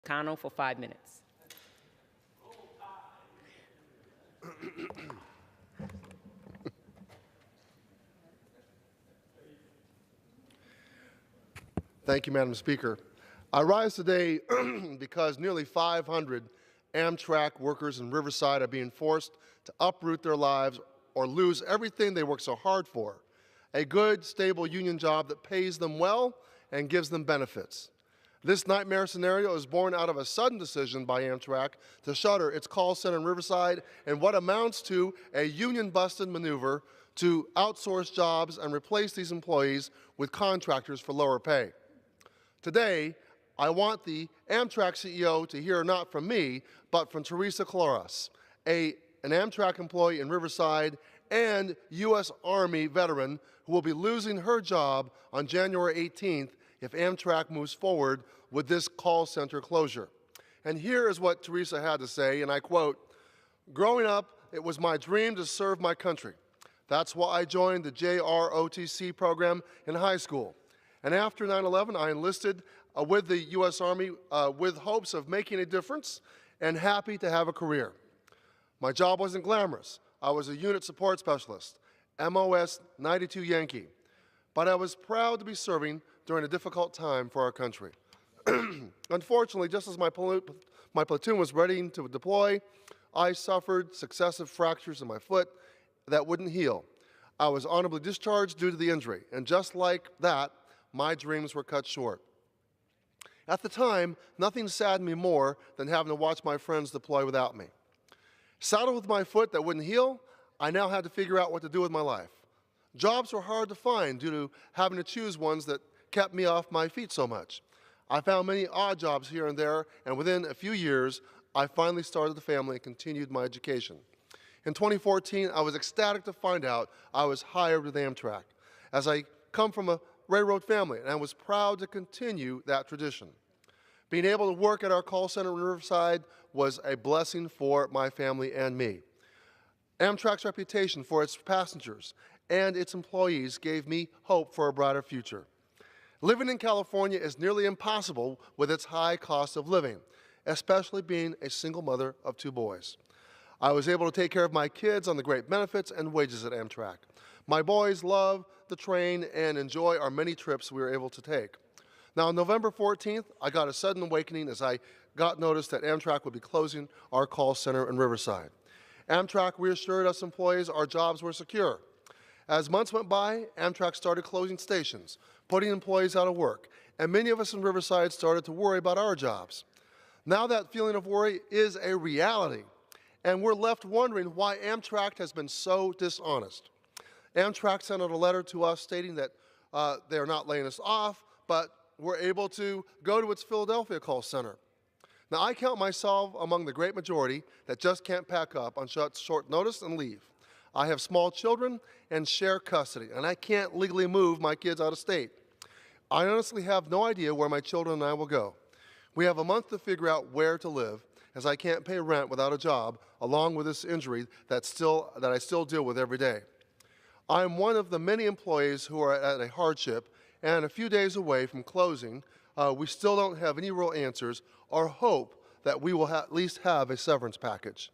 Takano for 5 minutes. Thank you, Madam Speaker. I rise today because nearly 500 Amtrak workers in Riverside are being forced to uproot their lives or lose everything they worked so hard for, a good, stable union job that pays them well and gives them benefits. This nightmare scenario is born out of a sudden decision by Amtrak to shutter its call center in Riverside and what amounts to a union-busted maneuver to outsource jobs and replace these employees with contractors for lower pay. Today, I want the Amtrak CEO to hear not from me, but from Teresa Caloras, an Amtrak employee in Riverside and U.S. Army veteran who will be losing her job on January 18th if Amtrak moves forward with this call center closure. And here is what Teresa had to say, and I quote, "Growing up, it was my dream to serve my country. That's why I joined the JROTC program in high school. And after 9/11, I enlisted with the U.S. Army with hopes of making a difference and happy to have a career. My job wasn't glamorous. I was a unit support specialist, MOS 92 Yankee. But I was proud to be serving during a difficult time for our country. Unfortunately, just as my platoon was ready to deploy, I suffered successive fractures in my foot that wouldn't heal. I was honorably discharged due to the injury, and just like that, my dreams were cut short. At the time, nothing saddened me more than having to watch my friends deploy without me. Saddled with my foot that wouldn't heal, I now had to figure out what to do with my life. Jobs were hard to find due to having to choose ones that kept me off my feet so much. I found many odd jobs here and there, and within a few years, I finally started a family and continued my education. In 2014, I was ecstatic to find out I was hired with Amtrak, as I come from a railroad family, and I was proud to continue that tradition. Being able to work at our call center in Riverside was a blessing for my family and me. Amtrak's reputation for its passengers and its employees gave me hope for a brighter future. Living in California is nearly impossible with its high cost of living, especially being a single mother of 2 boys. I was able to take care of my kids on the great benefits and wages at Amtrak. My boys love the train and enjoy our many trips we were able to take. Now, on November 14th, I got a sudden awakening as I got notice that Amtrak would be closing our call center in Riverside. Amtrak reassured us employees our jobs were secure. As months went by, Amtrak started closing stations, putting employees out of work, and many of us in Riverside started to worry about our jobs. Now that feeling of worry is a reality, and we're left wondering why Amtrak has been so dishonest. Amtrak sent out a letter to us stating that they are not laying us off, but we're able to go to its Philadelphia call center. Now, I count myself among the great majority that just can't pack up on short notice and leave. I have small children and share custody, and I can't legally move my kids out of state. I honestly have no idea where my children and I will go. We have a month to figure out where to live, as I can't pay rent without a job, along with this injury that I still deal with every day. I am one of the many employees who are at a hardship, and a few days away from closing, we still don't have any real answers or hope that we will at least have a severance package.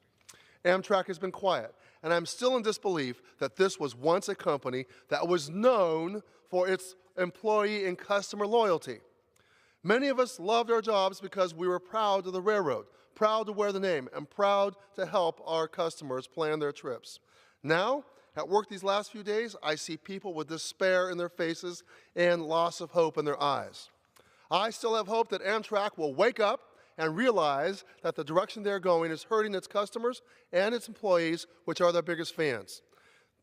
Amtrak has been quiet, and I'm still in disbelief that this was once a company that was known for its employee and customer loyalty. Many of us loved our jobs because we were proud of the railroad, proud to wear the name, and proud to help our customers plan their trips. Now, at work these last few days, I see people with despair in their faces and loss of hope in their eyes. I still have hope that Amtrak will wake up and realize that the direction they're going is hurting its customers and its employees, which are their biggest fans.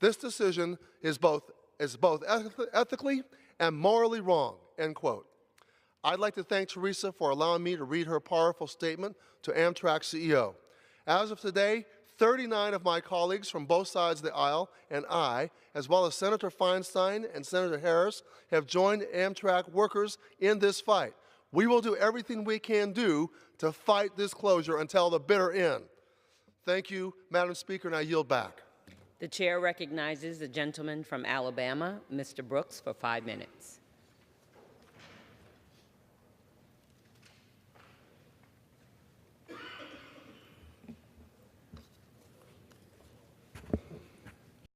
This decision is both ethically and morally wrong, end quote. I'd like to thank Teresa for allowing me to read her powerful statement to Amtrak CEO. As of today, 39 of my colleagues from both sides of the aisle and I, as well as Senator Feinstein and Senator Harris, have joined Amtrak workers in this fight. We will do everything we can do to fight this closure until the bitter end. Thank you, Madam Speaker, and I yield back. The chair recognizes the gentleman from Alabama, Mr. Brooks, for 5 minutes.